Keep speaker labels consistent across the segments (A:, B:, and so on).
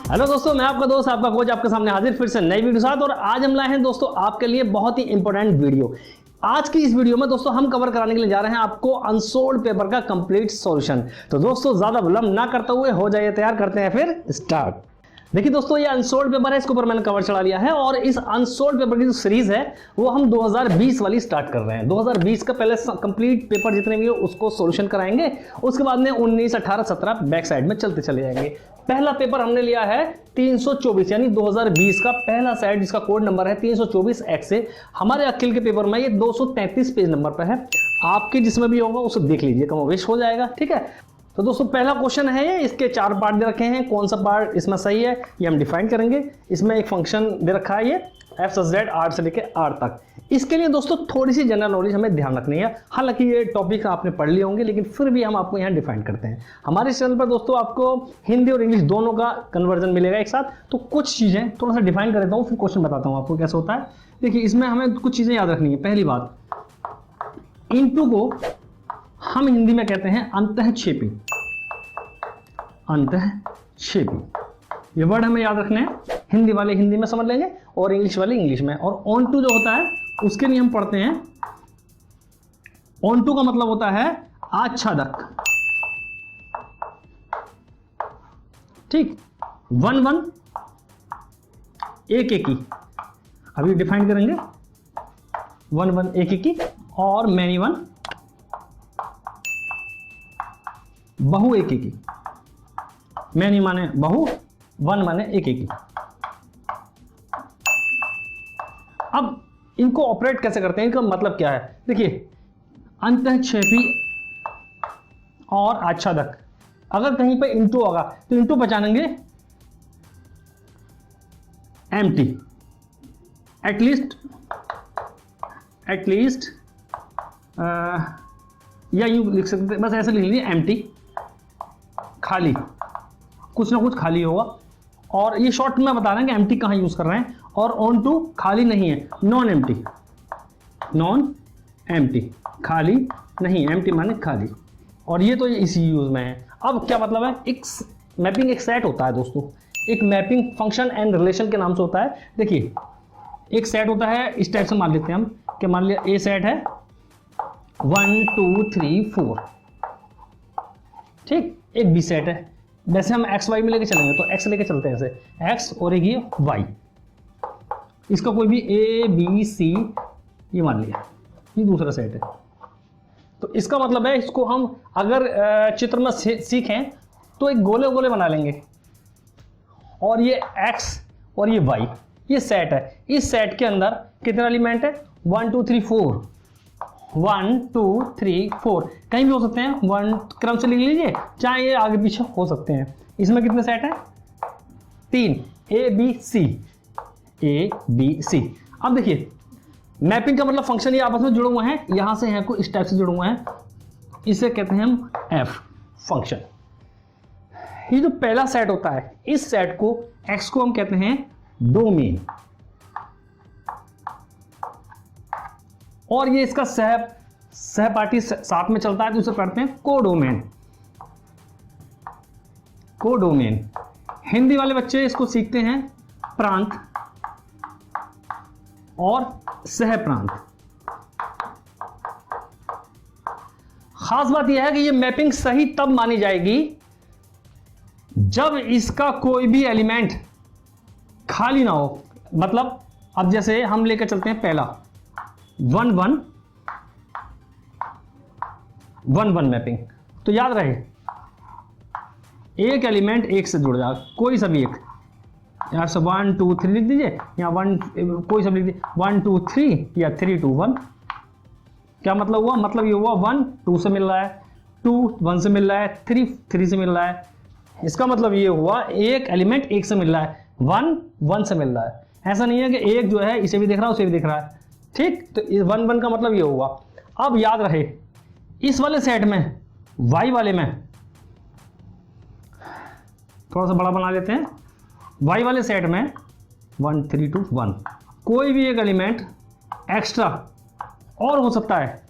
A: Hello दोस्तों, मैं आपका दोस्त आपका कोच आपके सामने हाजिर फिर से नई वीडियो साथ। और आज हम लाए हैं दोस्तों आपके लिए बहुत ही इंपॉर्टेंट वीडियो। आज की इस वीडियो में दोस्तों हम कवर कराने के लिए जा रहे हैं आपको अनसोल्ड पेपर का कंप्लीट सॉल्यूशन। तो दोस्तों ज्यादा विलंब ना करते हुए हो जाइए तैयार, करते हैं फिर स्टार्ट। देखिए दोस्तों, ये अनसोल्ड पेपर है, इसके ऊपर मैंने कवर चढ़ा लिया है और इस अनसोल्ड पेपर की जो सीरीज है वो हम 2020 वाली स्टार्ट कर रहे हैं। 2020 का पहले कंप्लीट पेपर जितने भी हो उसको सॉल्यूशन कराएंगे, उसके बाद में 19, 18, 17 बैक साइड में चलते चले जाएंगे। पहला पेपर हमने लिया है 324 यानी 2020 का पहला सेट, जिसका कोड नंबर है 324 एक्स से। हमारे अखिल के पेपर में ये 233 पेज नंबर पर है। आपके जिसमें भी होगा उसे देख लीजिए, कमोवेश हो जाएगा। ठीक है, तो दोस्तों पहला क्वेश्चन है ये, इसके 4 पार्ट दे रखे हैं। कौन सा पार्ट इसमें सही है ये हम डिफाइन करेंगे। इसमें एक फंक्शन दे रखा है ये f से z r से लेके r तक। इसके लिए दोस्तों थोड़ी सी जनरल नॉलेज हमें ध्यान रखनी है। हालांकि ये टॉपिक आपने पढ़ लिए होंगे, लेकिन फिर भी हम आपको यहाँ डिफाइन करते हैं। हमारे चैनल पर दोस्तों आपको हिंदी और इंग्लिश दोनों का कन्वर्जन मिलेगा एक साथ। तो कुछ चीजें थोड़ा सा डिफाइन कर देता हूँ, फिर क्वेश्चन बताता हूँ आपको कैसे होता है। देखिए, इसमें हमें कुछ चीजें याद रखनी है। पहली बात, इनटू को हम हिंदी में कहते हैं अंतःक्षेपी। अंतःक्षेपी ये वर्ड हमें याद रखने हैं। हिंदी वाले हिंदी में समझ लेंगे और इंग्लिश वाले इंग्लिश में। और ऑन टू जो होता है उसके लिए हम पढ़ते हैं, ऑन टू का मतलब होता है आच्छादक। ठीक, 1 1 एक एकी, अभी डिफाइन करेंगे। 1 1 एक एकी और मैनी वन बहु एक एकी। मैनी माने बहु, 1 माने एक एकी। अब इनको ऑपरेट कैसे करते हैं, इनका मतलब क्या है। देखिए, अंतःक्षेपी और आच्छादक, अगर कहीं पे इंटू होगा तो इंटू पहचानेंगे एम्प्टी। एटलीस्ट या यूं लिख सकते, बस ऐसे लिख लीजिए एम्प्टी, खाली, कुछ ना कुछ खाली होगा। और ये शॉर्ट में बता रहे हैं कि एम्प्टी कहाँ यूज कर रहे हैं। और ऑन टू खाली नहीं है, नॉन एम्प्टी। नॉन एम्प्टी खाली नहीं, एम्प्टी माने खाली। और ये तो इसी यूज में है। अब क्या मतलब है, एक मैपिंग एक सेट होता है दोस्तों, एक मैपिंग फंक्शन एंड रिलेशन के नाम से होता है। देखिए, एक सेट होता है इस टाइप से, मान लेते हैं हम कि मान लिया ए सेट है 1 2 3 4। ठीक, एक बी सेट है। वैसे हम एक्स वाई में लेके चलेंगे तो एक्स लेके चलते हैं ऐसे, एक्स और एक ये वाई। इसका कोई भी ए बी सी ये मान लिया, ये दूसरा सेट है। तो इसका मतलब है, इसको हम अगर चित्र में सीखें तो एक गोले गोले बना लेंगे। और ये एक्स और ये वाई ये सेट है। इस सेट के अंदर कितने एलिमेंट है, 1 2 3 4। 1 2 3 4 कहीं भी हो सकते हैं, 1 क्रम से लिख लीजिए, चाहे ये आगे पीछे हो सकते हैं। इसमें कितने सेट हैं, 3, A B C, A B C. अब देखिए, मैपिंग का मतलब फंक्शन ये आपस में जुड़े हुए हैं, यहां से हैं को इस टाइप से जुड़े हुए हैं, इसे कहते हैं हम एफ फंक्शन। ये जो पहला सेट होता है, इस सेट को एक्स को हम कहते हैं डोमेन, और ये इसका सहपाठी साथ में चलता है तो उसे पढ़ते हैं कोडोमेन। कोडोमेन, हिंदी वाले बच्चे इसको सीखते हैं प्रांत और सह प्रांत। खास बात यह है कि यह मैपिंग सही तब मानी जाएगी जब इसका कोई भी एलिमेंट खाली ना हो। मतलब अब जैसे हम लेकर चलते हैं पहला 1 1 1 1 मैपिंग, तो याद रहे एक एलिमेंट एक से जुड़ जाएगा, कोई सा भी एक। यहाँ से 1 2 3 लिख दीजिए, यहाँ 1 कोई सा लिख दीजिए, 1 2 3 या 3 2 1। क्या मतलब हुआ, मतलब ये हुआ 1 2 से मिल रहा है, 2 1 से मिल रहा है, 3 3 से मिल रहा है। इसका मतलब ये हुआ एक एलिमेंट एक से मिल रहा है, 1 1 से मिल रहा है। ऐसा नहीं है कि एक जो है इसे भी देख रहा है उसे भी देख रहा है। ठीक, तो 1 1 का मतलब ये हुआ। अब याद रहे, इस वाले सेट में, वाई वाले में, थोड़ा सा बड़ा बना लेते हैं। वाई वाले सेट में 1 3 2 1 कोई भी एक एलिमेंट एक्स्ट्रा और हो सकता है,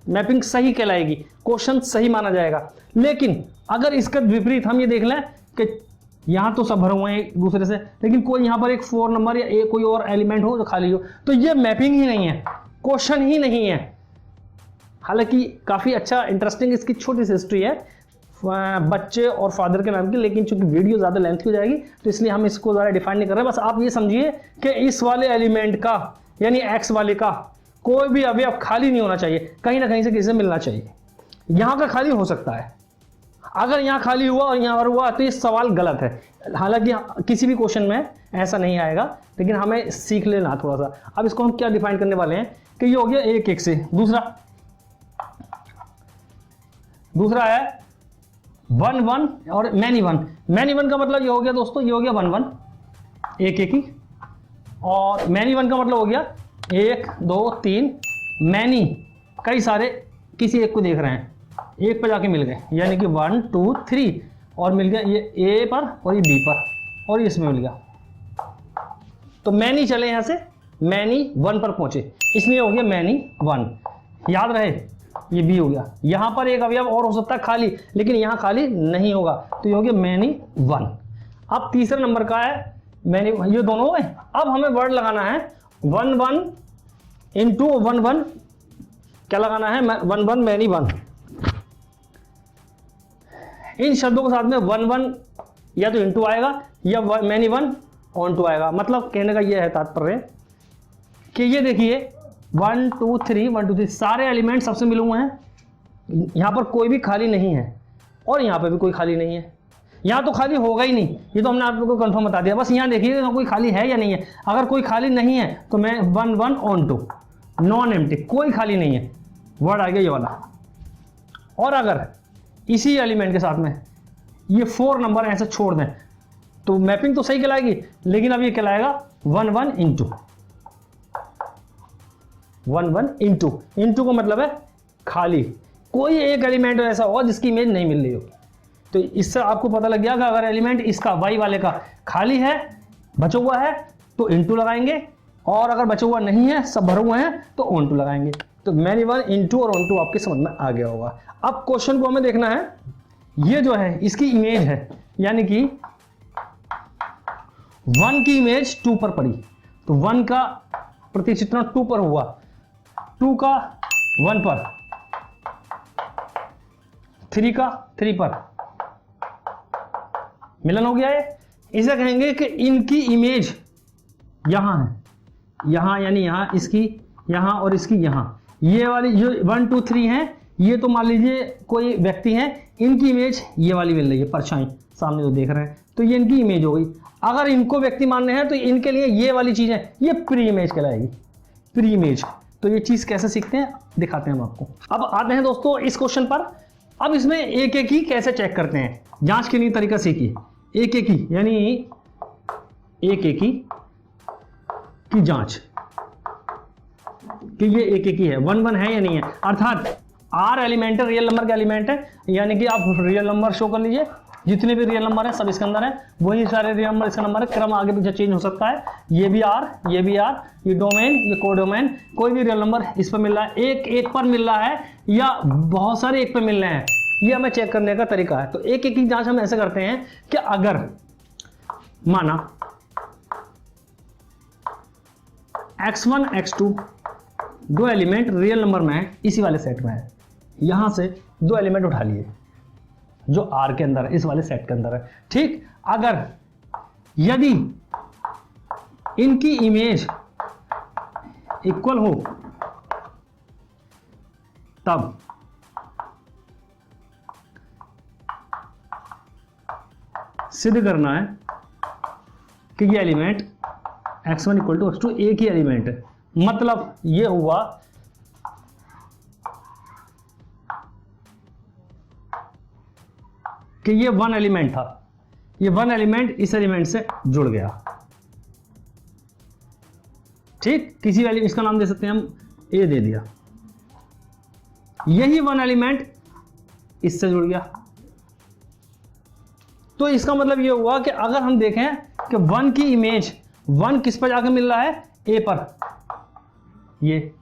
A: मैपिंग सही कहलाएगी, क्वेश्चन सही माना जाएगा। लेकिन अगर इसका विपरीत हम ये देख लें कि यहाँ तो सब भरे हुए हैं एक दूसरे से, लेकिन कोई यहाँ पर एक 4 नंबर या एक कोई और एलिमेंट हो जो खाली हो, तो ये मैपिंग ही नहीं है, क्वेश्चन ही नहीं है। हालांकि काफ़ी अच्छा इंटरेस्टिंग इसकी छोटी सी हिस्ट्री है बच्चे और फादर के नाम की, लेकिन चूंकि वीडियो ज़्यादा लेंथ की हो जाएगी तो इसलिए हम इसको ज़्यादा डिफाइन नहीं कर रहे। बस आप ये समझिए कि इस वाले एलिमेंट का यानी एक्स वाले का कोई भी अवयव खाली नहीं होना चाहिए, कहीं ना कहीं से किसी से मिलना चाहिए। यहाँ का खाली हो सकता है, अगर यहाँ खाली हुआ और यहाँ पर हुआ तो ये सवाल गलत है। हालांकि किसी भी क्वेश्चन में ऐसा नहीं आएगा, लेकिन हमें सीख लेना थोड़ा सा। अब इसको हम क्या डिफाइन करने वाले हैं कि ये हो गया एक एक से, दूसरा है 1 1 और मैनी 1। मैनी 1 का मतलब ये हो गया दोस्तों, ये हो गया 1 1 एक एक ही, और मैनी 1 का मतलब हो गया 1 2 3, मैनी कई सारे किसी एक को देख रहे हैं, एक पर जाके मिल गए, यानी कि 1 2 3 और मिल गया ये ए पर और ये बी पर और ये इसमें मिल गया। तो मैनी चले यहां से मैनी 1 पर पहुंचे, इसलिए हो गया मैनी 1। याद रहे ये बी हो गया। यहां पर एक अवयव और हो सकता है खाली, लेकिन यहां खाली नहीं होगा, तो ये हो गया मैनी 1। अब तीसरे नंबर का है मैनी, ये दोनों हो गए। अब हमें वर्ड लगाना है 1 1 इंटू 1 1, क्या लगाना है 1 1 मैनी 1। इन शब्दों के साथ में 1 1 या तो इंटू आएगा या मैनी 1 ऑन टू आएगा। मतलब कहने का यह है तात्पर्य कि ये देखिए 1 2 3 1 2 3 सारे एलिमेंट सबसे मिले हुए हैं, यहां पर कोई भी खाली नहीं है और यहां पर भी कोई खाली नहीं है। यहां तो खाली होगा ही नहीं, ये तो हमने आप लोगों को कंफर्म बता दिया। बस यहां देखिए कोई खाली है या नहीं है। अगर कोई खाली नहीं है तो मैं 1 1 ऑन टू, नॉन एम्प्टी, कोई खाली नहीं है, वर्ड आ गया ये वाला। और अगर इसी एलिमेंट के साथ में ये 4 नंबर ऐसे छोड़ दें तो मैपिंग तो सही कहलाएगी, लेकिन अब ये कहलाएगा 1 1 इंटू 1 1 इंटू। इंटू का मतलब है खाली, कोई एक एलिमेंट ऐसा हो जिसकी इमेज नहीं मिल रही हो। तो इससे आपको पता लग गया कि अगर एलिमेंट इसका वाई वाले का खाली है, बचा हुआ है, तो इंटू लगाएंगे, और अगर बचा हुआ नहीं है, सब भरे हुए हैं, तो ऑन टू लगाएंगे। तो मैनी 1 इंटू और ऑन टू आपके समझ में आ गया होगा। अब क्वेश्चन को हमें देखना है, ये जो है इसकी इमेज है, यानी कि 1 की इमेज 2 पर पड़ी, तो 1 का प्रतिचित्रण 2 पर हुआ, 2 का 1 पर, 3 का 3 पर, मिलन हो गया है। इसे कहेंगे कि इनकी इमेज यहां है, यहां यानी यहां, इसकी यहां और इसकी यहां। ये वाली जो 1 2 3 है, ये तो मान लीजिए कोई व्यक्ति है, इनकी इमेज ये वाली मिल रही है, परछाई सामने जो देख रहे हैं, तो ये इनकी इमेज हो गई। अगर इनको व्यक्ति मानने हैं तो इनके लिए ये वाली चीजें, ये प्री इमेज कहलाएगी, प्री इमेज। तो ये चीज कैसे सीखते हैं दिखाते हैं हम आपको। अब आते हैं दोस्तों इस क्वेश्चन पर। अब इसमें एक एक ही कैसे चेक करते हैं, जांच के लिए तरीका सीखिए। एक एक ही यानी एक एक ही की जांच कि ये एक एक ही है, 1 1 है या नहीं है। अर्थात आर एलिमेंट है, रियल नंबर का एलिमेंट है, यानी कि आप रियल नंबर शो कर लीजिए, जितने भी रियल नंबर है सब इसके अंदर है, वही सारे रियल नंबर इसका नंबर है। क्रम आगे पीछे चेंज हो सकता है, ये भी आर, ये भी आर, ये डोमेन, ये कोडोमेन, कोई भी रियल नंबर इस पर मिल रहा है, एक पर मिल रहा है या बहुत सारे एक पर मिल रहे हैं, ये हमें चेक करने का तरीका है। तो एक एक की जांच हम ऐसे करते हैं कि अगर माना x1 x2 दो एलिमेंट रियल नंबर में है, इसी वाले सेट में है, यहां से दो एलिमेंट उठा लिए जो R के अंदर है, इस वाले सेट के अंदर है, ठीक। अगर यदि इनकी इमेज इक्वल हो तब सिद्ध करना है कि ये element x1 equal to x2 एक ही एलिमेंट है। मतलब ये हुआ कि ये 1 एलिमेंट था, ये 1 एलिमेंट इस एलिमेंट से जुड़ गया, ठीक। किसी वैल्यू इसका नाम दे सकते हैं हम, ए दे दिया, यही 1 एलिमेंट इससे जुड़ गया। तो इसका मतलब ये हुआ कि अगर हम देखें कि 1 की इमेज 1 किस पर जाकर मिल रहा है, ए पर, ये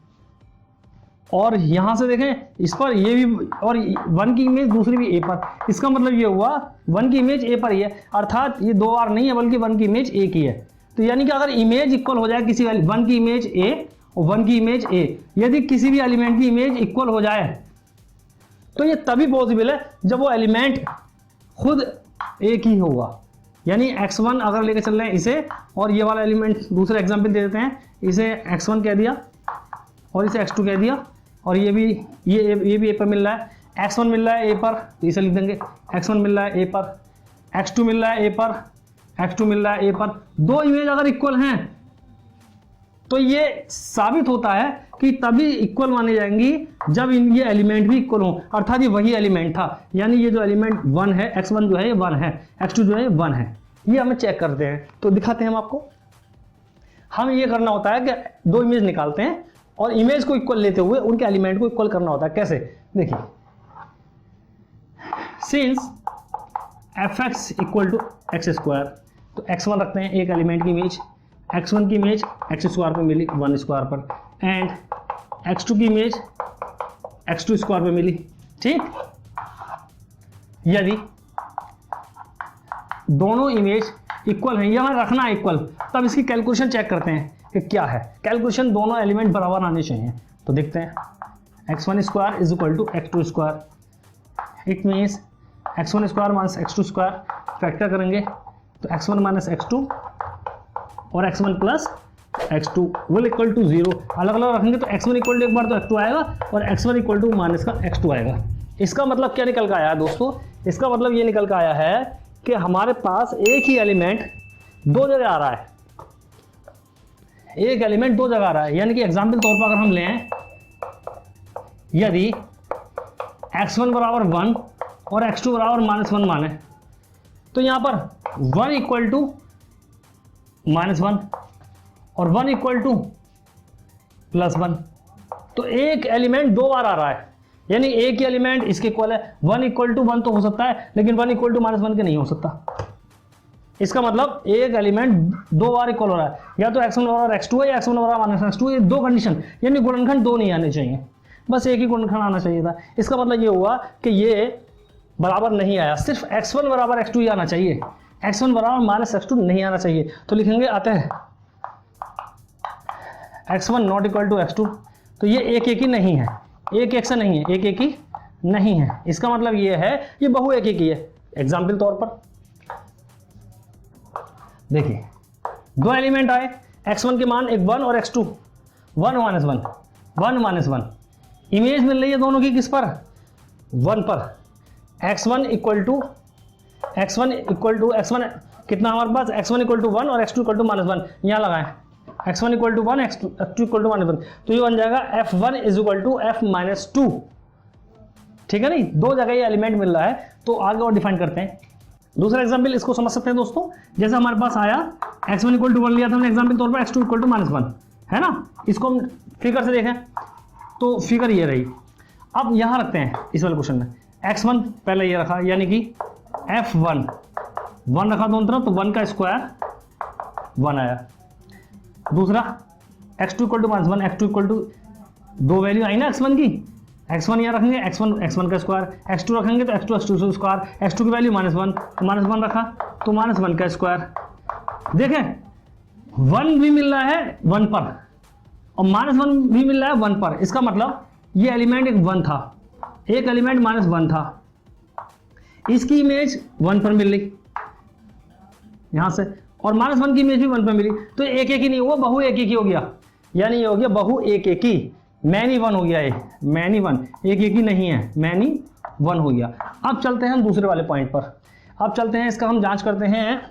A: और यहां से देखें इस पर ये भी, और 1 की इमेज दूसरी भी ए पर, इसका मतलब ये हुआ 1 की इमेज ए पर ही है, अर्थात ये 2 बार नहीं है बल्कि 1 की इमेज ए की है। तो यानी कि अगर इमेज इक्वल हो जाए किसी 1 की इमेज ए और 1 की इमेज ए, यदि किसी भी एलिमेंट की इमेज इक्वल हो जाए तो ये तभी पॉसिबल है जब वो एलिमेंट खुद एक ही होगा। यानी x1 अगर लेके चल रहे हैं इसे, और ये वाला एलिमेंट दूसरा एग्जांपल दे देते हैं, इसे x1 कह दिया और इसे x2 कह दिया, और ये भी ए पर मिल रहा है, x1 मिल रहा है ए पर तो इसे लिख देंगे x1 मिल रहा है ए पर, x2 मिल रहा है ए पर, x2 मिल रहा है ए पर। 2 इमेज अगर इक्वल हैं तो ये साबित होता है कि तभी इक्वल मानी जाएंगी जब ये एलिमेंट भी इक्वल हो, अर्थात ये वही एलिमेंट था। यानी ये जो एलिमेंट 1 है, x1 जो है ये 1 है, x2 जो है 1 है, ये हमें चेक करते हैं। तो दिखाते हैं हम आपको। हम ये करना होता है कि 2 इमेज निकालते हैं और इमेज को इक्वल लेते हुए उनके एलिमेंट को इक्वल करना होता है। कैसे? देखिए, since fx equal to X square, तो x1 रखते हैं एक एलिमेंट की इमेज, x1 की इमेज एक्स स्क्वायर पर मिली 1 स्क्वायर पर, एंड x2 की इमेज x2 स्क्वायर पर मिली। ठीक, यदि दोनों इमेज इक्वल हैं, यहां रखना है इक्वल, तब इसकी कैलकुलेशन चेक करते हैं कि क्या है। कैलकुलेशन दोनों एलिमेंट बराबर आने चाहिए। तो देखते हैं, x1 square is equal to x2 square, it means x1 square minus x2 square, factor करेंगे तो x1 माइनस x2 और x1 plus x2 will equal to 0। अलग अलग रखेंगे तो x1 इक्वल टू एक बार तो x2 आएगा और x1 इक्वल टू माइनस का x2 आएगा। इसका मतलब क्या निकल कर आया है दोस्तों? इसका मतलब ये निकल कर आया है कि हमारे पास एक ही एलिमेंट 2 जगह आ रहा है, एक एलिमेंट 2 जगह आ रहा है। यानी कि एग्जाम्पल तौर पर अगर हम लें, यदि x1 बराबर 1 और x2 बराबर -1 माने, तो यहां पर 1 इक्वल टू -1 और 1 इक्वल टू +1, तो एक एलिमेंट 2 बार आ रहा है। यानी एक ही एलिमेंट इसके इक्वल है। 1 इक्वल टू 1 तो हो सकता है, लेकिन 1 इक्वल टू -1 के नहीं हो सकता। इसका मतलब एक एलिमेंट 2 बार इक्वल हो रहा है, या तो x1 बराबर x2 है या x1 बराबर -x2। ये 2 कंडीशन, यानी गुणनखंड 2 नहीं आने चाहिए, बस एक ही गुणनखंड आना चाहिए था। इसका मतलब ये हुआ कि ये बराबर नहीं आया, सिर्फ x1 बराबर x2 ही आना चाहिए, x1 बराबर -x2 नहीं आना चाहिए। तो लिखेंगे अतः x1 not equal to x2, तो ये एक ही नहीं है, एक से नहीं है, एक ही नहीं है। इसका मतलब ये है ये बहु एक ही है। एग्जाम्पल तौर पर देखिए, 2 एलिमेंट आए, x1 के मान एक 1 और x2, 1 -1, इमेज मिल रही है दोनों की किस पर? 1 पर। x1 इक्वल टू x1 कितना हमारे पास? x1 इक्वल टू 1 और x2 इक्वल टू -1, यहां लगाएं x1 equal to 1, x2 equal to -1, तो ये बन जाएगा f1 is equal to f-2। ठीक है नहीं, 2 जगह ये एलिमेंट मिल रहा है। तो आगे और डिफाइन करते हैं। दूसरा एग्जांपल इसको समझ सकते हैं दोस्तों। जैसे हमारे पास आया x1 इक्वल टू 1 लिया था हमने एग्जांपल तौर पर, x2 इक्वल टू -1 है ना। इसको हम फिगर से देखें तो फिगर ये रही। अब यहां रखते हैं इस वाले क्वेश्चन में, x1 पहले ये रखा, यानी कि f1 1 रखा दोनों तरफ, तो 1 का स्क्वायर 1 आया। दूसरा x2 equal to -1, x2 equal to 2 value आई ना x1 की, x1 यहाँ रखेंगे, x1 का स्क्वायर, x2 रखेंगे तो x2 स्क्वायर, x2 की वैल्यू -1 रखा तो -1 का स्क्वायर। देखें 1 भी मिल रहा है 1 पर और -1 भी मिल रहा है 1 पर। इसका मतलब ये एलिमेंट एक 1 था, एक एलिमेंट -1 था, इसकी इमेज 1 पर मिल रही यहां से, और -1 की इमेज भी 1 पर मिली, तो एक ही नहीं हुआ, बहु एक ही हो गया। यानी ये हो गया बहु एक ही, मैनी 1 हो गया, ये मैनी 1, एक ही नहीं है, मैनी 1 हो गया। अब चलते हैं हम दूसरे वाले पॉइंट पर। अब चलते हैं, इसका हम जांच करते हैं।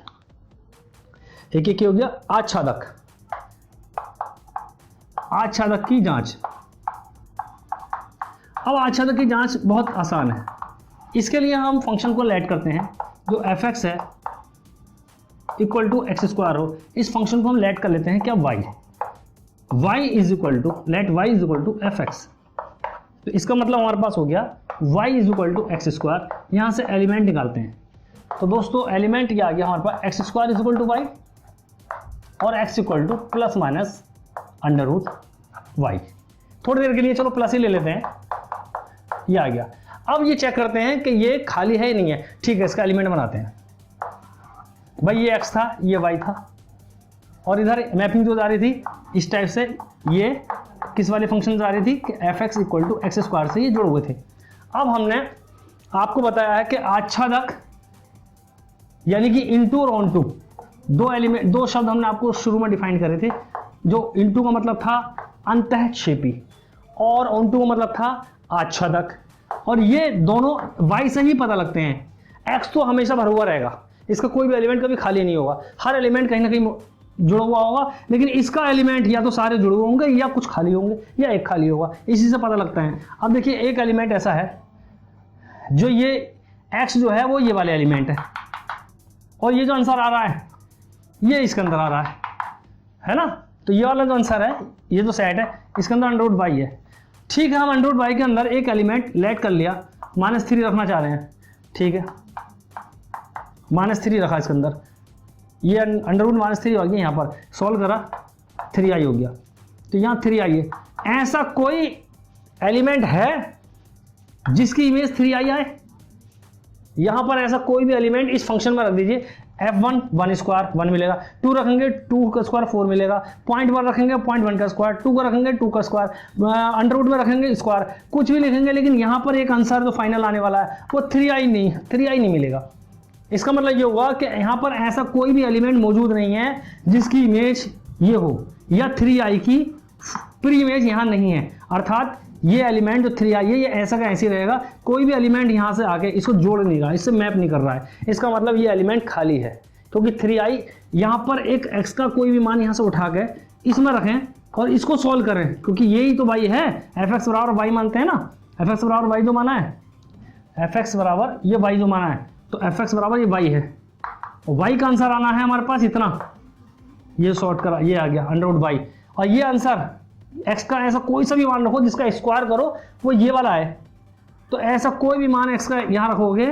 A: एक ही हो गया आच्छादक, आच्छादक की जांच। अब आच्छादक की जांच बहुत आसान है। इसके लिए हम फंक्शन को लेट करते हैं, जो fx है इक्वल टू एक्स स्क्वायर हो, इस फंक्शन को हम लेट कर लेते हैं क्या y is equal to let y is equal to fx। तो इसका मतलब हमारे पास हो गया y is equal to X square. यहां से एलिमेंट निकालते हैं, तो दोस्तों एलिमेंट क्या आ गया हमारे पास? X square is equal to y और x इक्वल टू +- √y। थोड़ी देर के लिए चलो प्लस ही ले लेते हैं, ये आ गया। अब ये चेक करते हैं कि ये खाली है या नहीं है। ठीक है, इसका एलिमेंट बनाते हैं। भाई ये x था, ये y था, और इधर मैपिंग जो जा रही थी इस टाइप से, ये किस वाले फंक्शन जा रही थी कि fx equal to X square से ये जुड़े हुए थे। अब हमने आपको बताया है कि आच्छादक यानी कि इनटू और ऑन टू, दो शब्द हमने आपको शुरू में डिफाइन करे थे। जो इनटू का मतलब था अंतःक्षेपी और ऑन टू का मतलब था आच्छादक, और ये दोनों y से ही पता लगते हैं। x तो हमेशा भरा हुआ रहेगा, इसका कोई भी एलिमेंट कभी खाली नहीं होगा, हर एलिमेंट कहीं ना कहीं जुड़ा हुआ होगा, लेकिन इसका एलिमेंट या तो सारे जुड़े होंगे या कुछ खाली होंगे या एक खाली होगा, इसी से पता लगता है। अब देखिए एक एलिमेंट ऐसा है जो ये x जो है वो ये वाले एलिमेंट है, और ये जो आंसर आ रहा है ये इसके अंदर आ रहा है ना। तो ये वाला जो आंसर है, ये जो सेट है, इसके अंदर अंडर रूट y है। ठीक है, हम अंडर रूट y के अंदर एक एलिमेंट लेट कर लिया, -3 रखना चाह रहे हैं। ठीक है, -3 रखा इसके अंदर, ये अंडर रूट -3 हो गया, यहाँ पर सॉल्व करा 3i हो गया, तो यहाँ 3i है। ऐसा कोई एलिमेंट है जिसकी इमेज 3i आए? यहाँ पर ऐसा कोई भी एलिमेंट इस फंक्शन में रख दीजिए, f1 1 स्क्वायर 1 मिलेगा, 2 रखेंगे 2 का स्क्वायर 4 मिलेगा, 0.1 रखेंगे 0.1 का स्क्वायर, 2 का रखेंगे 2 का स्क्वायर, अंडर रूट में रखेंगे स्क्वायर, कुछ भी लिखेंगे, लेकिन यहाँ पर एक आंसर जो फाइनल आने वाला है वो 3i नहीं मिलेगा। इसका मतलब ये हुआ कि यहाँ पर ऐसा कोई भी एलिमेंट मौजूद नहीं है जिसकी इमेज ये हो, या 3i की प्री इमेज यहाँ नहीं है। अर्थात ये एलिमेंट जो 3i है ये ऐसा का ऐसे ही रहेगा, कोई भी एलिमेंट यहाँ से आके इसको जोड़ नहीं रहा, इससे मैप नहीं कर रहा है। इसका मतलब ये एलिमेंट खाली है, क्योंकि 3i यहाँ पर एक x का कोई भी मान यहाँ से उठा के इसमें रखें और इसको सॉल्व करें, क्योंकि यही तो y है। fx बराबर y मानते हैं ना, fx बराबर y जो माना है, fx बराबर ये y जो माना है, तो fx बराबर ये y है, और y का आंसर आना है हमारे पास इतना, ये शॉर्ट करा, ये आ गया अंडर रूट y। और ये आंसर x का ऐसा कोई सा भी मान रखो जिसका स्क्वायर करो वो ये वाला है, तो ऐसा कोई भी मान x का यहाँ रखोगे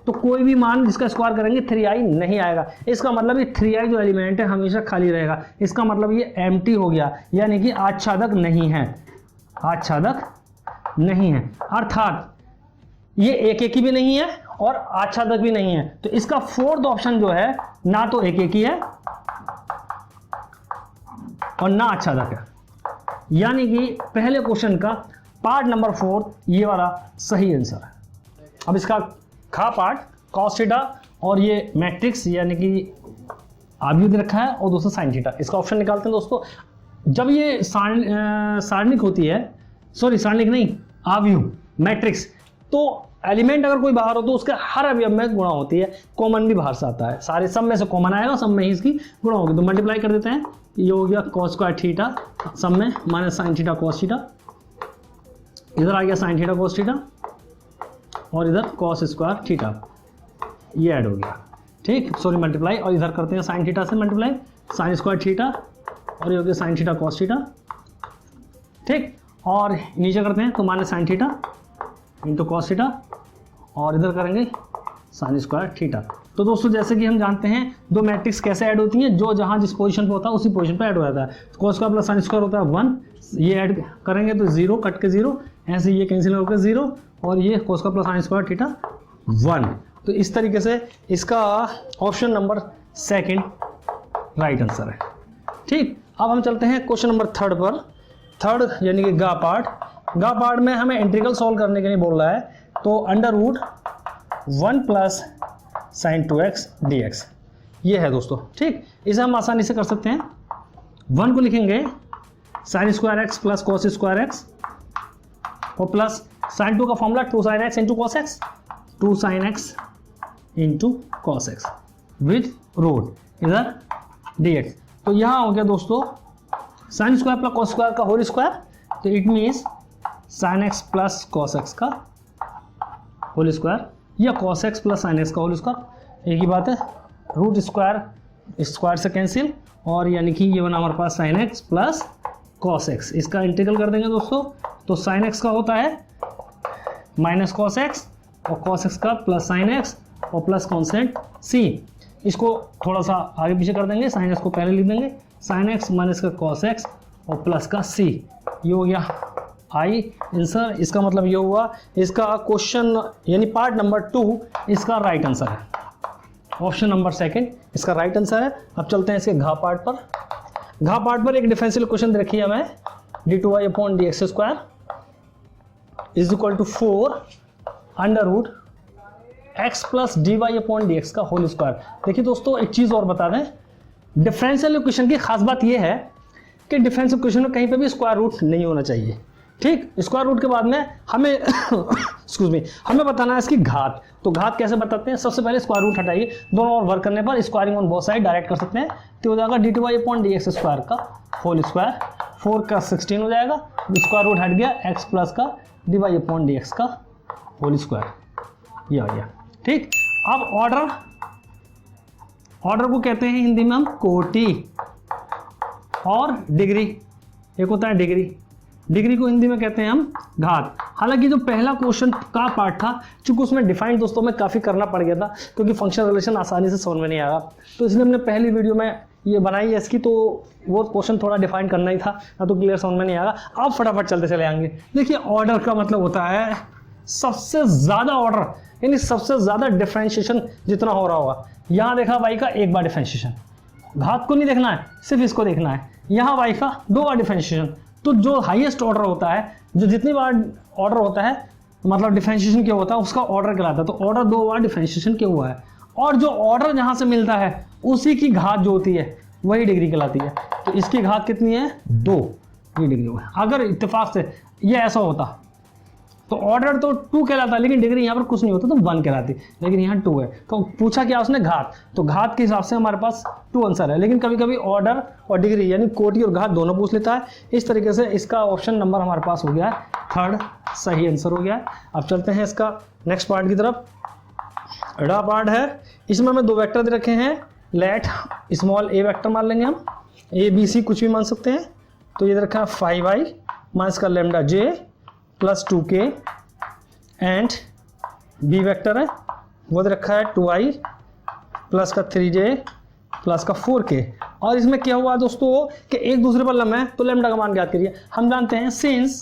A: तो कोई भी मान जिसका स्क्वायर करेंगे 3i नहीं आएगा। इसका मतलब ये 3i जो एलिमेंट है हमेशा खाली रहेगा। इसका मतलब ये एम्प्टी हो गया, यानी कि आच्छादक नहीं है, आच्छादक नहीं है। अर्थात ये एक ही भी नहीं है और आच्छादक भी नहीं है, तो इसका फोर्थ ऑप्शन जो है ना तो एक ही है और ना आच्छादक है, यानी कि पहले क्वेश्चन का पार्ट नंबर 4 ये वाला सही आंसर है। अब इसका खा पार्ट cos थीटा और ये मैट्रिक्स यानी कि आव्यूह दे रखा है और दूसरा sin थीटा, इसका ऑप्शन निकालते हैं दोस्तों। जब ये सारणिक होती है, सॉरी सारणिक नहीं, आव्यूह मैट्रिक्स, तो एलिमेंट अगर कोई बाहर हो तो उसके हर अवयव में गुणा होती है, कॉमन भी बाहर से आता है, सारे सब में से कॉमन आएगा, सब में ही इसकी गुणा होगी। तो मल्टीप्लाई कर देते हैं, ये हो गया cos स्क्वायर थीटा सब में minus sin theta cos theta, इधर आ गया sin थीटा cos थीटा और इधर cos स्क्वायर थीटा, ये ऐड हो गया। ठीक, सॉरी मल्टीप्लाई, और इधर करते हैं sin थीटा से मल्टीप्लाई, sin स्क्वायर थीटा और ये हो गया sin थीटा cos थीटा। ठीक, और नीचे करते हैं तो minus sin theta into cos theta और इधर करेंगे sin स्क्वायर थीटा। तो दोस्तों जैसे कि हम जानते हैं दो मैट्रिक्स कैसे ऐड होती हैं, जो जहां जिस पोजीशन पे होता है उसी पोजीशन पे ऐड हो जाता है। cos square plus sin square होता है 1, ये ऐड करेंगे तो 0 कट के 0, ऐसे ये कैंसिल होकर 0 और ये cos square plus sin square theta 1। तो इस तरीके से इसका ऑप्शन नंबर 2 राइट आंसर है। ठीक, अब हम चलते हैं क्वेश्चन नंबर 3 पर। थर्ड यानी कि गा पार्ट में हमें इंटीग्रल सॉल्व करने के लिए बोल रहा है, तो under root 1 plus sin 2x dx ये है दोस्तों। ठीक, इसे हम आसानी से कर सकते हैं। 1 को लिखेंगे sin square x plus cos square x और प्लस sin 2 का formula 2 sin x into cos x, 2 sin x into cos x with root इधर dx। तो यहाँ हो गया दोस्तों sin square plus cos square का होल स्क्वायर, तो it means sin x plus cos x का होल स्क्वायर या cos x plus sin x का होल स्क्वायर, एक ही बात है। रूट स्क्वायर से कैंसिल और यानी कि ये बना हमारे पास sin x plus cos x, इसका इंटीग्रल कर देंगे दोस्तों। तो sin x का होता है माइनस cos x और cos x का प्लस sin x और प्लस कॉन्स्टेंट c, इसको थोड़ा सा आगे पीछे कर देंगे, sin x को पहले लिख देंगे, sin x माइनस का cos x और प्लस का c, ये हो गया आई आंसर, इसका मतलब ये हुआ इसका क्वेश्चन यानी पार्ट नंबर 2 इसका राइट आंसर है, ऑप्शन नंबर 2 इसका राइट आंसर है। अब चलते हैं इसके घा पार्ट पर। घा पार्ट पर एक डिफरेंशियल इक्वेशन दे रखी है हमें, d2y upon dx square is equal to 4 under root x plus dy upon dx का होल स्क्वायर। देखिए दोस्तों एक चीज़ और बता दें, डिफरेंशियल इक्वेशन की खास बात यह है कि डिफरेंशियल इक्वेशन में कहीं पे भी स्क्वायर रूट नहीं होना चाहिए। ठीक, स्क्वायर रूट के बाद में हमें एक्सक्यूज मी हमें बताना है इसकी घात। तो घात कैसे बताते हैं, सबसे पहले स्क्वायर रूट हटाइए, दोनों और वर्क करने पर squaring on both side direct कर सकते हैं, तो हो जाएगा d2y अपॉन dx स्क्वायर का होल स्क्वायर, 4 का 16 हो जाएगा, स्क्वायर रूट हट गया, x प्लस का dy अपॉन dx का होल स्क्वायर, ये आ गया। ठीक, अब ऑर्डर को कहते हैं हिंदी में हम कोटि, और डिग्री एक होता है डिग्री को हिंदी में कहते हैं हम घात। हालांकि जो पहला क्वेश्चन का पार्ट था, चूंकि उसमें डिफाइन दोस्तों में काफ़ी करना पड़ गया था, क्योंकि फंक्शन रिलेशन आसानी से समझ में नहीं आया, तो इसलिए हमने पहली वीडियो में ये बनाई है इसकी, तो वो क्वेश्चन थोड़ा डिफाइन करना ही था, ना तो क्लियर समझ में नहीं आएगा। अब फटाफट चलते चले आएंगे। देखिए ऑर्डर का मतलब होता है सबसे ज़्यादा ऑर्डर, यानी सबसे ज़्यादा डिफ्रेंशिएशन जितना हो रहा होगा। यहाँ देखा वाई का एक बार डिफ्रेंशिएशन, घात को नहीं देखना है, सिर्फ इसको देखना है। यहाँ वाई का 2 बार डिफ्रेंशिएशन, तो जो हाईएस्ट ऑर्डर होता है, जो जितनी बार ऑर्डर होता है मतलब डिफरेंशिएशन क्या होता है, उसका ऑर्डर कहलाता है। तो ऑर्डर 2 बार डिफरेंशिएशन क्या हुआ है, और जो ऑर्डर जहाँ से मिलता है उसी की घात जो होती है वही डिग्री कहलाती है। तो इसकी घात कितनी है, 2, ये डिग्री हुआ। अगर इत्तेफाक से ये ऐसा होता तो ऑर्डर तो 2 कहलाता, लेकिन डिग्री यहाँ पर कुछ नहीं होता तो 1 कहलाती, लेकिन यहाँ 2 है। तो पूछा क्या उसने, घात, तो घात के हिसाब से हमारे पास 2 आंसर है। लेकिन कभी कभी ऑर्डर और डिग्री यानी कोटि और घात दोनों पूछ लेता है। इस तरीके से इसका ऑप्शन नंबर हमारे पास हो गया है 3rd सही आंसर हो गया है। अब चलते हैं इसका नेक्स्ट पार्ट की तरफ। अड़ा पार्ट है, इसमें हमें 2 वेक्टर दे रखे हैं, लेट स्मॉल a वेक्टर मान लेंगे हम, a b c कुछ भी मान सकते हैं। तो ये दे रखा है 5i माइनस का lambda j plus 2k, and B vector है वो दे रखा है 2i प्लस का 3j प्लस का 4k। और इसमें क्या हुआ दोस्तों कि एक दूसरे पर लम्ब है, तो लैम्डा का मान ज्ञात करिए। हम जानते हैं सिंस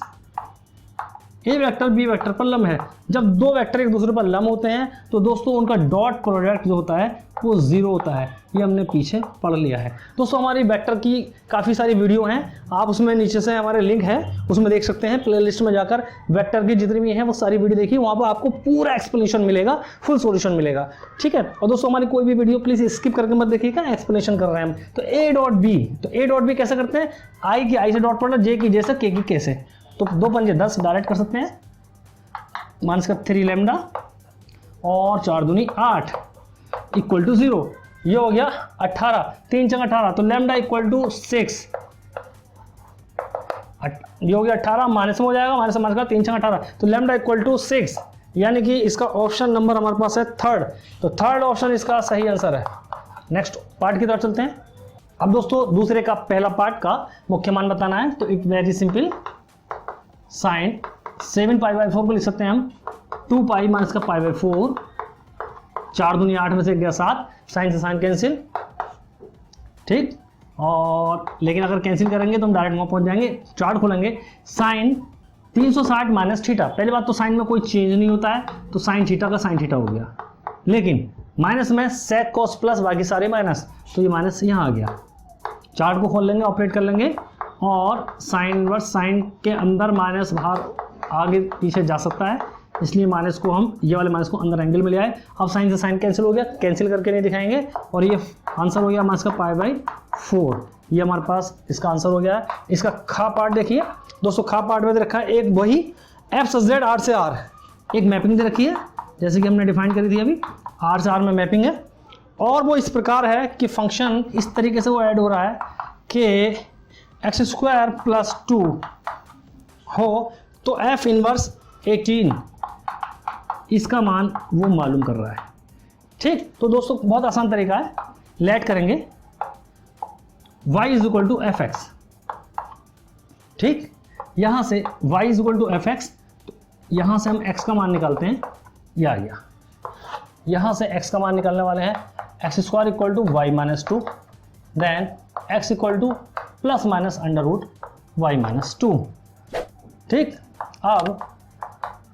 A: ए वेक्टर बी वेक्टर पर लम्ब है, जब 2 वेक्टर एक दूसरे पर लम्ब होते हैं तो दोस्तों उनका डॉट प्रोडक्ट जो होता है वो 0 होता है। ये हमने पीछे पढ़ लिया है दोस्तों। हमारी वेक्टर की काफ़ी सारी वीडियो हैं, आप उसमें नीचे से हमारे लिंक है उसमें देख सकते हैं, प्लेलिस्ट में जाकर वेक्टर की जितनी भी हैं वो सारी वीडियो देखिए, वहाँ पर आपको पूरा एक्सप्लेनेशन मिलेगा, फुल सॉल्यूशन मिलेगा। ठीक है, और दोस्तों हमारी कोई भी वीडियो प्लीज़ स्किप करके मत देखिएगा, एक्सप्लेनेशन कर रहे हैं हम। तो ए डॉट बी, तो ए डॉट बी कैसे करते हैं, आई की आई से डॉट पढ़ना, जे की जे से, के की के से, तो 2 पंजे 10 डायरेक्ट कर सकते हैं, माइनस का 3 लैम्डा और 4 दूनी 8 इक्वल टू 0। ये हो गया 18, 3 चंग 18, तो लैम्डा इक्वल टू 6, ये हो गया 18, माइनस में हो जाएगा, माइनस का 3 चंग 18, तो लैम्डा इक्वल टू 6, यानी कि इसका ऑप्शन नंबर हमारे पास है 3rd। तो 3rd ऑप्शन इसका सही आंसर है। नेक्स्ट पार्ट की तरफ चलते हैं। अब दोस्तों दूसरे का पहला पार्ट का मुख्य मान बताना है, तो एक वेरी सिंपल साइन 7π/4 को लिख सकते हैं हम 2π माइनस का π/4, 4 दूनी 8 में से गया 7, साइन से साइन कैंसिल। ठीक, और लेकिन अगर कैंसिल करेंगे तो हम डायरेक्ट वहाँ पहुँच जाएंगे। चार्ट खोलेंगे, साइन 360 माइनस थीटा। पहली बात तो साइन में कोई चेंज नहीं होता है, तो साइन थीटा का साइन थीटा हो गया, लेकिन माइनस में सेक कॉस प्लस बाकी सारे माइनस, तो ये माइनस यहाँ आ गया। चार्ट को खोल लेंगे, ऑपरेट कर लेंगे, और साइन इनवर्स साइन के अंदर माइनस बाहर आगे पीछे जा सकता है, इसलिए माइनस को हम ये वाले माइनस को अंदर एंगल में ले आए। अब साइन से साइन कैंसिल हो गया, कैंसिल करके नहीं दिखाएंगे, और ये आंसर हो गया माइनस का π/4। ये हमारे पास इसका आंसर हो गया है। इसका खा पार्ट देखिए दोस्तों, खा पार्ट में दे रखा है एक वही एफ से जेड, आर से आर, एक मैपिंग दे रखी है जैसे कि हमने डिफाइन करी थी अभी, आर से आर में मैपिंग है, और वो इस प्रकार है कि फंक्शन इस तरीके से वो ऐड हो रहा है कि x² + 2 हो, तो एफ इनवर्स 18 इसका मान वो मालूम कर रहा है। ठीक, तो दोस्तों बहुत आसान तरीका है, लेट करेंगे y = fx। ठीक, यहां से y = fx, तो यहां से हम x का मान निकालते हैं, यह आ गया। यहां से x का मान निकालने वाले हैं, x² = y - 2, then x = ±√y - 2। ठीक, अब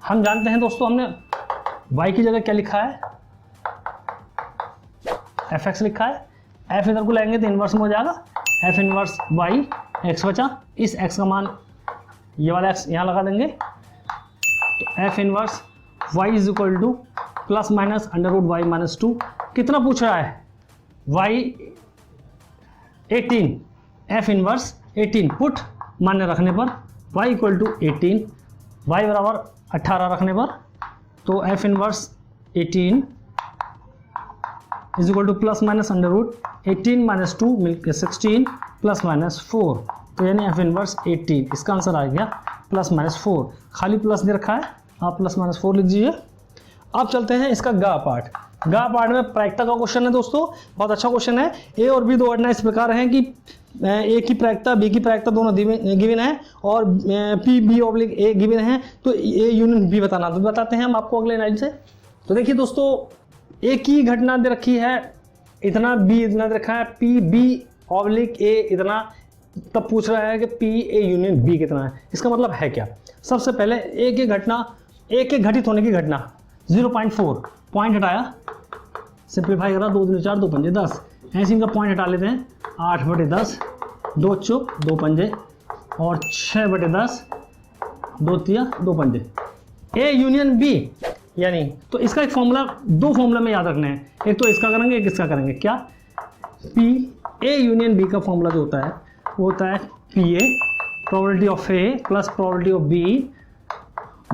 A: हम जानते हैं दोस्तों, हमने y की जगह क्या लिखा है, fx लिखा है, f इधर को लाएंगे तो इनवर्स में हो जाएगा, f इनवर्स y, x बचा, इस x का मान ये वाला x यहाँ लगा देंगे, तो f inverse y is equal to plus minus under root Y minus 2। कितना पूछ रहा है, y 18, f इनवर्स 18 पुट मान्य रखने पर y इक्वल टू 18, y बराबर 18 रखने पर, तो f inverse 18 is equal to plus minus under root 18 minus 2 मिलकर 16 प्लस माइनस 4, तो यानी f इनवर्स 18, इसका आंसर आ गया प्लस माइनस 4। खाली प्लस दे रखा है, आप प्लस माइनस 4 लिख दीजिए। अब चलते हैं इसका गा पार्ट। गा पार्ट में प्रायिकता का क्वेश्चन है दोस्तों, बहुत अच्छा क्वेश्चन है। ए और बी दो घटना इस प्रकार हैं कि ए की प्रायिकता बी की प्रायिकता दोनों गिवन है और P B oblique A given है, तो ए यूनियन बी बताना, तो बताते हैं हम आपको अगले लाइन से। तो देखिए दोस्तों, ए की घटना दे रखी है इतना, बी इतना दे रखा है, पी बी ऑब्लिक ए इतना, तब पूछ रहा है कि पी ए यूनियन बी कितना है। इसका मतलब है क्या, सबसे पहले ए की घटना, ए के घटित होने की घटना 0.4, पॉइंट हटाया, सिंप्लीफाई करा, 2 दूनी 4, 2 पंजे 10, ऐसे इनका पॉइंट हटा लेते हैं, 8/10, 2 चौक 2 पंजे और 6/10, 2 तिया 2 पंजे, ए यूनियन बी यानी, तो इसका एक फॉर्मूला, दो फॉर्मूला में याद रखना है, एक तो इसका करेंगे एक इसका करेंगे। क्या, पी ए यूनियन बी का फॉर्मूला जो होता है वो होता है P A probability of A plus probability of B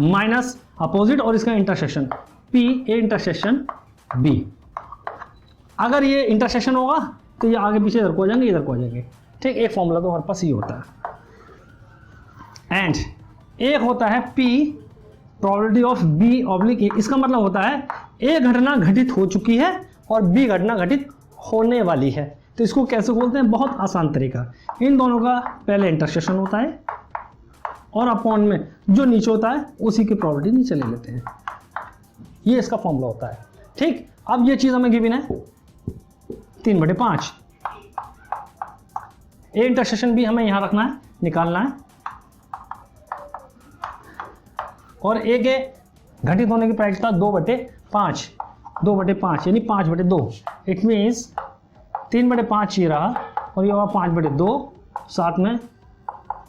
A: minus opposite और इसका intersection, P A intersection B. अगर ये इंटरसेक्शन होगा तो ये आगे पीछे इधर को हो जाएंगे, इधर को हो जाएंगे, ठीक। एक फॉर्मूला तो हमारे पास ये होता है। एंड एक होता है P probability of B oblique A, इसका मतलब होता है ए घटना घटित हो चुकी है और बी घटना घटित होने वाली है। तो इसको कैसे बोलते हैं, बहुत आसान तरीका, इन दोनों का पहले इंटरसेक्शन होता है और अपॉन में जो नीचे होता है उसी की प्रोबेबिलिटी नीचे ले लेते हैं, ये इसका फॉर्मूला होता है, ठीक। अब ये चीज हमें गिवन है 3/5, ए इंटरसेक्शन भी हमें यहां रखना है, निकालना है, और ए के घटित होने की प्रायिकता 2/5, 2/5 यानी 5/2, इट मीन्स 3/5 ये रहा और ये हुआ 5/2, साथ में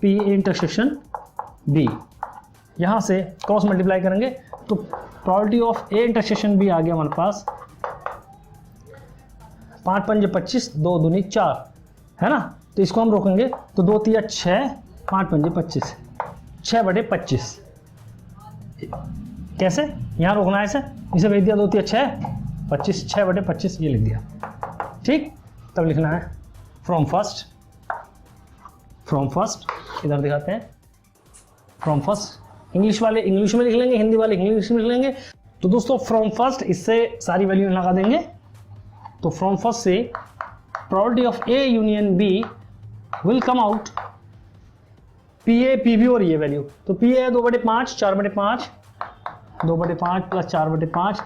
A: पी इंटरसेक्शन बी, यहाँ से क्रॉस मल्टीप्लाई करेंगे तो probability of A intersection B आ गया हमारे पास 5 पंजे 25, 2 दूनी 4, है ना। तो इसको हम रोकेंगे तो 2 तिया 6, 5 पंजे 25, 6/25। कैसे, यहाँ रोकना है इसे भेज दिया, 2 तिया 6, 25, 6/25 ये लिख दिया, ठीक। तब लिखना है फ्रॉम फर्स्ट, इधर दिखाते हैं, फ्रॉम फर्स्ट, इंग्लिश वाले इंग्लिश में लिख लेंगे, हिंदी वाले इंग्लिश में लिख लेंगे। तो दोस्तों फ्रॉम फर्स्ट, इससे सारी वैल्यू लगा देंगे, तो फ्रॉम फर्स्ट से probability of A union B will come out P A P B और ये वैल्यू, तो P A 2/5, 4/5, 2/5 plus 4/5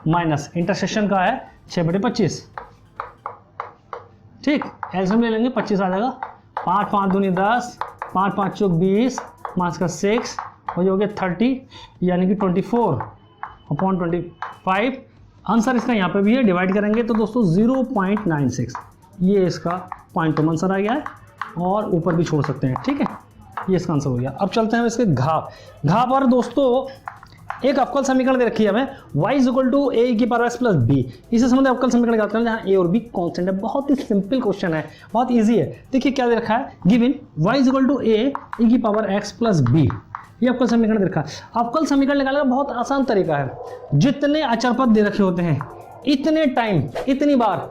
A: minus intersection का है 6/25, ठीक। एल्सियम ले लेंगे, 25 आ जाएगा, 5 5 दूनी 10, 5 5 चौक 20, मास का 6 हो जाओगे 30 यानी कि 24/25। आंसर इसका यहाँ पे भी है, डिवाइड करेंगे तो दोस्तों 0.96, ये इसका पॉइंट टू आंसर आ गया है, और ऊपर भी छोड़ सकते हैं, ठीक है, ये इसका आंसर हो गया। अब चलते हैं इसके घाव पर दोस्तों, एक अवकल समीकरण दे रखी है हमें y is equal to a की पावर x प्लस बी, इसे समझते अवकल समीकरण करते हैं जहाँ a और b कांस्टेंट है। बहुत ही सिंपल क्वेश्चन है, बहुत इजी है। देखिए क्या दे रखा है, given y is equal to a की पावर x प्लस बी, ये अवकल समीकरण दे रखा है। अवकल समीकरण निकालने का बहुत आसान तरीका है, जितने अचर पद दे रखे होते हैं इतने टाइम, इतनी बार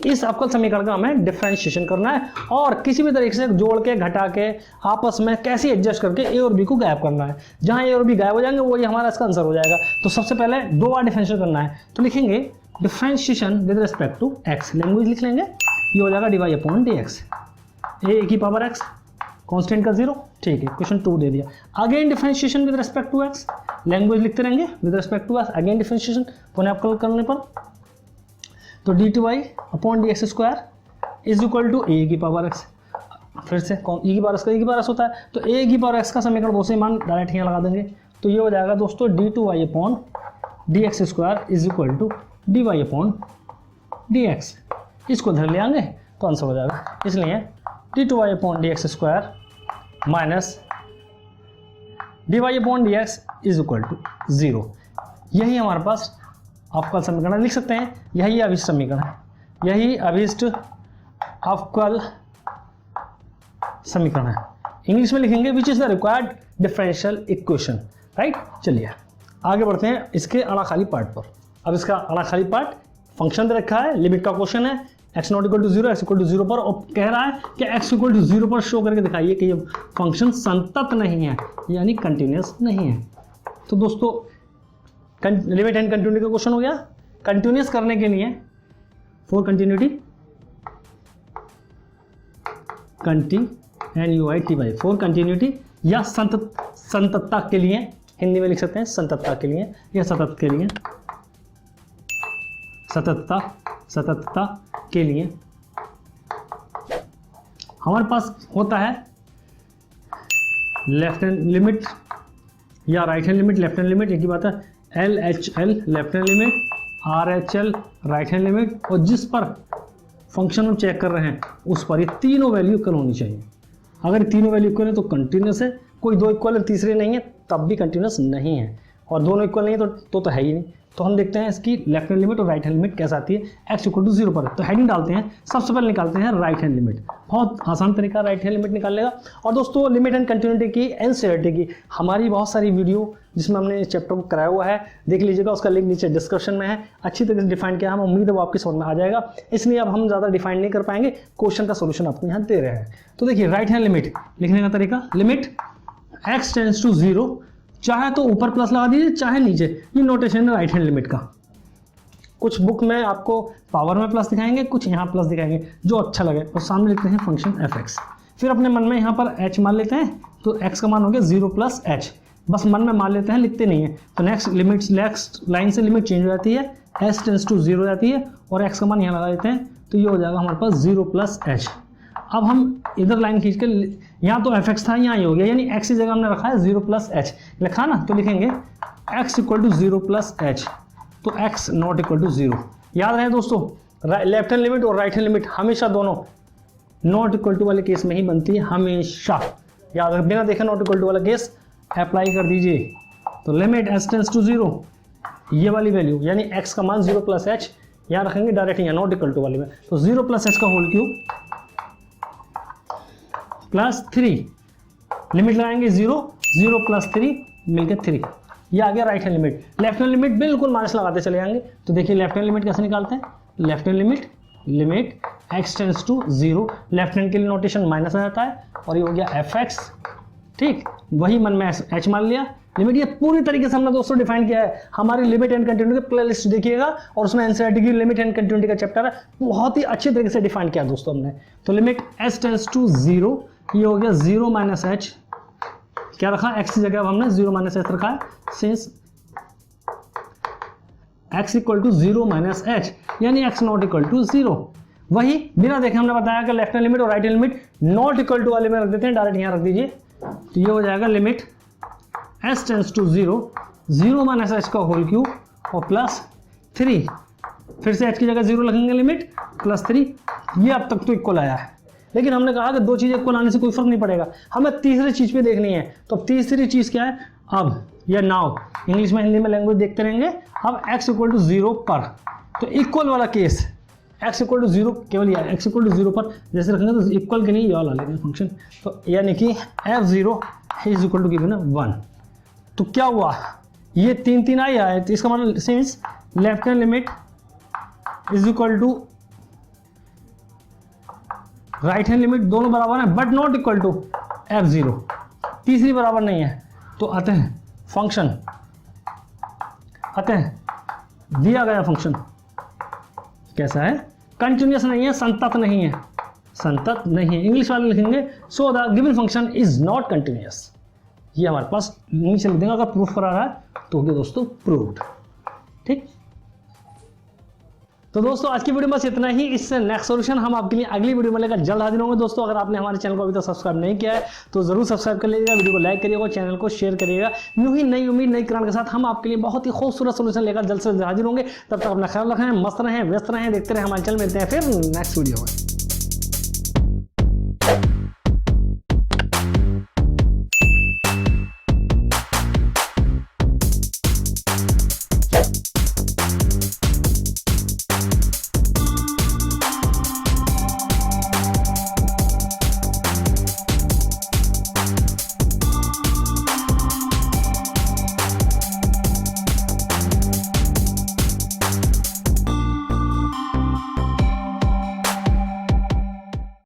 A: इस अवकल समीकरण का हमें डिफरेंशिएशन करना है और किसी भी तरीके से जोड़ के घटा के आपस में कैसे एडजस्ट करके ए और बी को गायब करना है। जहां ए और बी गायब हो जाएंगे वही हमारा इसका आंसर हो जाएगा। तो सबसे पहले 2 बार डिफरेंशिएट करना है, तो लिखेंगे differentiation with respect to X, language लिख लेंगे, ये हो जाएगा dy अपॉन dx, ए की पावर x कांस्टेंट का 0, ठीक है, क्वेश्चन 2 दे दिया। Again differentiation with respect to x, language लिखते रहेंगे with respect to x, again differentiation पुनः अवकल करने पर, तो dy upon dx square is equal to a की पावर x, फिर से कौन ई की पावर एक्स का ई की पावर एक्स होता है, तो ए की पावर एक्स का समीकरण बहुत से मान डायरेक्ट यहाँ लगा देंगे। तो ये हो जाएगा दोस्तों d2y upon D X square is equal to D Y upon D X. इसको इधर ले आएंगे तो आंसर हो जाएगा, इसलिए d2y upon D X square minus D Y upon D X is equal to 0। यही हमारे पास अवकल समीकरण लिख सकते हैं, यही अभिष्ट समीकरण है, यही अभिष्ट अवकल समीकरण है। इंग्लिश में लिखेंगे which is the required differential equation, right. चलिए आगे बढ़ते हैं इसके अड़ाखाली पार्ट पर। अब इसका अड़ाखाली पार्ट फंक्शन दे रखा है, लिमिट का क्वेश्चन है, x not equal to 0 x equal to 0 पर, और कह रहा है कि x इक्वल टू 0 पर शो करके दिखाइए कि ये फंक्शन संतत नहीं है, यानी कंटिन्यूस नहीं है। तो दोस्तों लिमिट एंड कंटिन्यूटी का क्वेश्चन हो गया। कंटिन्यूस करने के लिए for continuity continuity for continuity या संततता के लिए, हिंदी में लिख सकते हैं संततता के लिए या सतत के लिए, सततता के लिए हमारे पास होता है लेफ्ट हैंड लिमिट या right hand limit. Left hand limit एक ही बात है, LHL left hand limit, RHL right hand limit, और जिस पर फंक्शन हम चेक कर रहे हैं उस पर ये तीनों वैल्यू इक्वल होनी चाहिए। अगर तीनों वैल्यू इक्वल है तो कंटिन्यूस है, कोई दो इक्वल है तीसरे नहीं है तब भी कंटिन्यूस नहीं है, और दोनों इक्वल नहीं है तो है ही नहीं। तो हम देखते हैं इसकी लेफ्ट हैंड लिमिट और राइट हैंड लिमिट कैसे आती है x इक्वल टू 0 पर। तो हेडिंग डालते हैं, सबसे पहले निकालते हैं राइट हैंड लिमिट। बहुत आसान तरीका राइट हैंड लिमिट निकालने का। और दोस्तों लिमिट एंड कंटिन्यूटी की एनसीईआरटी की हमारी बहुत सारी वीडियो जिसमें हमने इस चैप्टर को कराया हुआ है, देख लीजिएगा, उसका लिंक नीचे डिस्क्रिप्शन में है। अच्छी तरीके से डिफाइन किया, हम उम्मीद है वो आपकी समझ में आ जाएगा, इसलिए अब हम ज़्यादा डिफाइन नहीं कर पाएंगे, क्वेश्चन का सोल्यूशन आपको यहाँ दे रहे हैं। तो देखिए राइट हैंड लिमिट लिखने का तरीका, लिमिट x टेंड्स टू 0, चाहे तो ऊपर प्लस लगा दीजिए चाहे नीचे, ये नोटेशन है राइट हैंड लिमिट का। कुछ बुक में आपको पावर में प्लस दिखाएंगे, कुछ यहाँ प्लस दिखाएंगे, जो अच्छा लगे। और सामने लिखते हैं फंक्शन fx, फिर अपने मन में यहाँ पर h मान लेते हैं, तो x का मान हो गया 0 प्लस h, बस मन में मान लेते हैं, लिखते नहीं है। तो नेक्स्ट लाइन से लिमिट चेंज हो जाती है, s टेंड्स टू 0 हो जाती है, और x का मान यहाँ लगा देते हैं, तो ये हो जाएगा हमारे पास 0 प्लस h। अब हम इधर लाइन खींच के, यहाँ तो fx था, यहाँ ये हो गया, यानी x की जगह हमने रखा है 0 प्लस h लिखा ना, तो लिखेंगे x equal to 0 plus h, तो x नॉट इक्वल टू 0। याद रहे दोस्तों, लेफ्ट हैंड लिमिट और राइट हैंड लिमिट हमेशा दोनों नॉट इक्वल टू वाले केस में ही बनती है, हमेशा। याद रख, बिना देखे नॉट इक्वल टू वाला केस अप्लाई कर दीजिए। तो लिमिट s टेंड्स टू 0, ये वाली वैल्यू यानी x का मान 0 प्लस h यहाँ रखेंगे डायरेक्ट, यहाँ नॉट इक्वल टू वाली में, तो 0 प्लस h का होल क्यूब प्लस 3, लिमिट लगाएंगे 0 प्लस 3 मिलकर 3, ये आ गया right hand limit. Left hand limit बिल्कुल माइनस लगाते चले जाएंगे। तो देखिए लेफ्ट हैंड लिमिट कैसे निकालते हैं, left hand limit x tends to 0, left hand के लिए नोटेशन माइनस आ जाता है, और ये हो गया fx, ठीक, वही मन में h मान लिया। लिमिट ये पूरी तरीके से हमने दोस्तों डिफाइन किया है। हमारी लिमिट एंड कंटिन्यूटी की प्लेलिस्ट देखिएगा, और उसमें एनसीईआरटी की लिमिट एंड कंटिन्यूटी का चैप्टर है, बहुत ही अच्छी तरीके से डिफाइन किया दोस्तों हमने। तो लिमिट s टेंड्स टू 0, ये हो गया 0 माइनस h, क्या रखा x की जगह अब हमने 0 माइनस h रखा है, since x equal to 0 minus h, यानी x नॉट इक्वल टू 0। वही बिना देखे हमने बताया कि लेफ्ट हैंड लिमिट और right hand limit not equal to वाले में रख देते हैं, डायरेक्ट यहाँ रख दीजिए। तो ये हो जाएगा limit s tends to 0 minus h का होल क्यूब और प्लस 3, फिर से h की जगह 0 लगेंगे, लिमिट प्लस 3, ये अब तक तो इक्वल आया है। लेकिन हमने कहा कि दो चीज़ इक्वल आने से कोई फर्क नहीं पड़ेगा, हमें तीसरी चीज़ पे देखनी है। तो तीसरी चीज़ क्या है, अब या नाउ, इंग्लिश में हिंदी में लैंग्वेज देखते रहेंगे। अब x इक्वल टू 0 पर, तो इक्वल वाला केस x इक्वल टू 0 केवल यार x इक्वल टू 0 पर जैसे रखेंगे तो इक्वल के नहीं ये वाला लेंगे फंक्शन, तो यानी कि f0 is equal to given 1। तो क्या हुआ, ये 3 आया है, तो इसका मतलब since left hand limit is equal to right hand limit, दोनों बराबर है but not equal to f0, तीसरी बराबर नहीं है। तो आते हैं फंक्शन, आते हैं दिया गया फंक्शन कैसा है, कंटिन्यूस नहीं है, संतत नहीं है, संतत नहीं है। इंग्लिश वाले लिखेंगे so the given function is not continuous, ये हमारे पास नीचे लिख देंगे। अगर प्रूफ करा रहा है तो होगी दोस्तों प्रूव्ड, ठीक। तो दोस्तों आज की वीडियो में बस इतना ही। इससे नेक्स्ट सोल्यूशन हम आपके लिए अगली वीडियो में लेकर जल्द हाजिर होंगे। दोस्तों अगर आपने हमारे चैनल को अभी तक सब्सक्राइब नहीं किया है तो जरूर सब्सक्राइब कर लीजिएगा, वीडियो को लाइक करिएगा, चैनल को शेयर करिएगा। यूं ही नई उम्मीद नई किरण के साथ हम आपके लिए बहुत ही खूबसूरत सोल्यूशन लेकर जल्द से जल्द हाजिर होंगे। तब तक अपना ख्याल रखें, मस्त रहें, व्यस्त रहें, देखते रहें हमारे चैनल। मिलते हैं फिर नेक्स्ट वीडियो में।